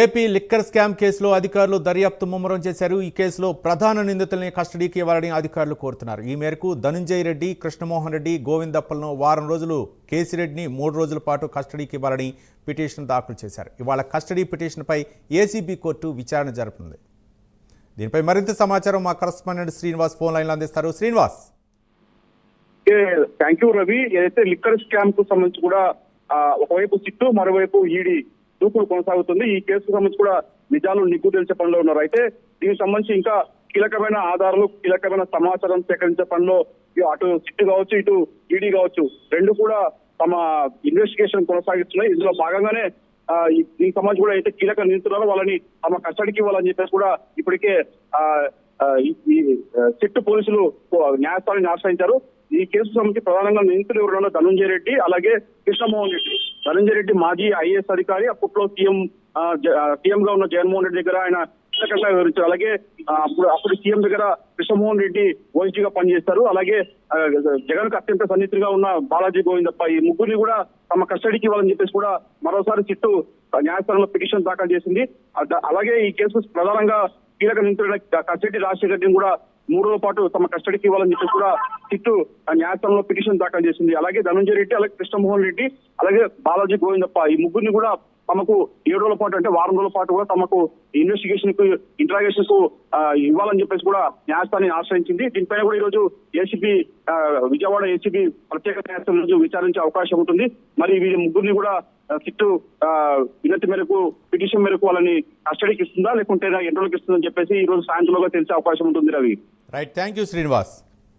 AP liquor scam కేసులో అధికారులు దర్యాప్తు ముమ్మరం చేశారు. ఈ కేసులో ప్రధాన నిందితుల్ని కస్టడీకి ఇవ్వాలని అధికారులు కోరుతున్నారు. ఈ మేరకు ధనుంజయ రెడ్డి, కృష్ణమోహన్ రెడ్డి, గోవిందప్పలను వారం రోజులు, కేసిరెడ్డిని 3 రోజుల పాటు కస్టడీకి ఇవ్వాలని పిటిషన్ దాఖలు చేశారు. ఇవాళ కస్టడీ పిటిషన్పై ఏసీబీ కోర్టు విచారణ జరుపుతుంది. దీనిపై మరింత సమాచారం మా కరెస్పాండెంట్ శ్రీనివాస్ ఫోన్ లైన్లో అందిస్తారు. శ్రీనివాస్. Thank you Ravi. ఏదైతే లిక్కర్ స్కామ్ కు సంబంధించి కూడా ఒకవైపు సిట్టు, మరోవైపు ఈడీ దూకుడు కొనసాగుతుంది. ఈ కేసుకు సంబంధించి కూడా నిజాలు నిగ్గు తెలిసే పనిలో ఉన్నారు. అయితే దీనికి సంబంధించి ఇంకా కీలకమైన ఆధారాలు, కీలకమైన సమాచారం సేకరించే పనిలో అటు సిట్టు కావచ్చు, ఇటు ఈడీ కావచ్చు, రెండు కూడా తమ ఇన్వెస్టిగేషన్ కొనసాగిస్తున్నాయి. ఇందులో భాగంగానే దీనికి సంబంధించి కూడా అయితే కీలక నిందితులను వాళ్ళని తమ కస్టడీకి ఇవ్వాలని చెప్పేసి కూడా ఇప్పటికే ఈ సిట్టు పోలీసులు న్యాయస్థానాన్ని ఆశ్రయించారు. ఈ కేసు సంబంధించి ప్రధానంగా నిందితులు ఎవరు ధనుంజయ రెడ్డి, అలాగే కృష్ణమోహన్ రెడ్డి. ధనుంజయ రెడ్డి మాజీ ఐఏఎస్ అధికారి, అప్పట్లో సీఎం గా ఉన్న జగన్మోహన్ రెడ్డి దగ్గర ఆయన కీలకంగా వివరించారు. అలాగే అప్పుడు సీఎం దగ్గర కృష్ణమోహన్ రెడ్డి ఓఎస్డీగా పనిచేస్తారు. అలాగే జగన్ కు అత్యంత సన్నిహితులుగా ఉన్న బాలాజీ గోవిందప్ప, ఈ ముగ్గురిని కూడా తమ కస్టడీకి ఇవ్వాలని చెప్పేసి కూడా మరోసారి సిట్టు న్యాయస్థానంలో పిటిషన్ దాఖలు చేసింది. అలాగే ఈ కేసు ప్రధానంగా కీలక నిందితుల కస్టడీ రాజశేఖర్ రెడ్డిని కూడా 3 రోజుల పాటు తమ కస్టడీకి ఇవ్వాలని చెప్పేసి కూడా సిట్టు న్యాయస్థానంలో పిటిషన్ దాఖలు చేసింది. అలాగే ధనుంజయ రెడ్డి, అలాగే కృష్ణమోహన్ రెడ్డి, అలాగే బాలాజీ గోవిందప్ప, ఈ ముగ్గురిని కూడా తమకు 7 రోజుల పాటు, అంటే వారం రోజుల పాటు కూడా తమకు ఇన్వెస్టిగేషన్ కు, ఇంట్రాగేషన్ కు ఇవ్వాలని చెప్పేసి కూడా న్యాయస్థానాన్ని ఆశ్రయించింది. దీనిపైన కూడా ఈ రోజు ఏసీబీ, విజయవాడ ఏసీబీ ప్రత్యేక న్యాయస్థానం రోజు విచారించే అవకాశం ఉంటుంది. మరి వీరి ముగ్గురిని కూడా సిట్టు వినతి మేరకు, పిటిషన్ మేరకు వాళ్ళని కస్టడీకి ఇస్తుందా, లేకుంటే ఎన్ని రోజులకు ఇస్తుందని చెప్పేసి ఈ రోజు సాయంత్రంలోగా తెలిసే అవకాశం ఉంటుంది Ravi. Right, thank you Srinivas.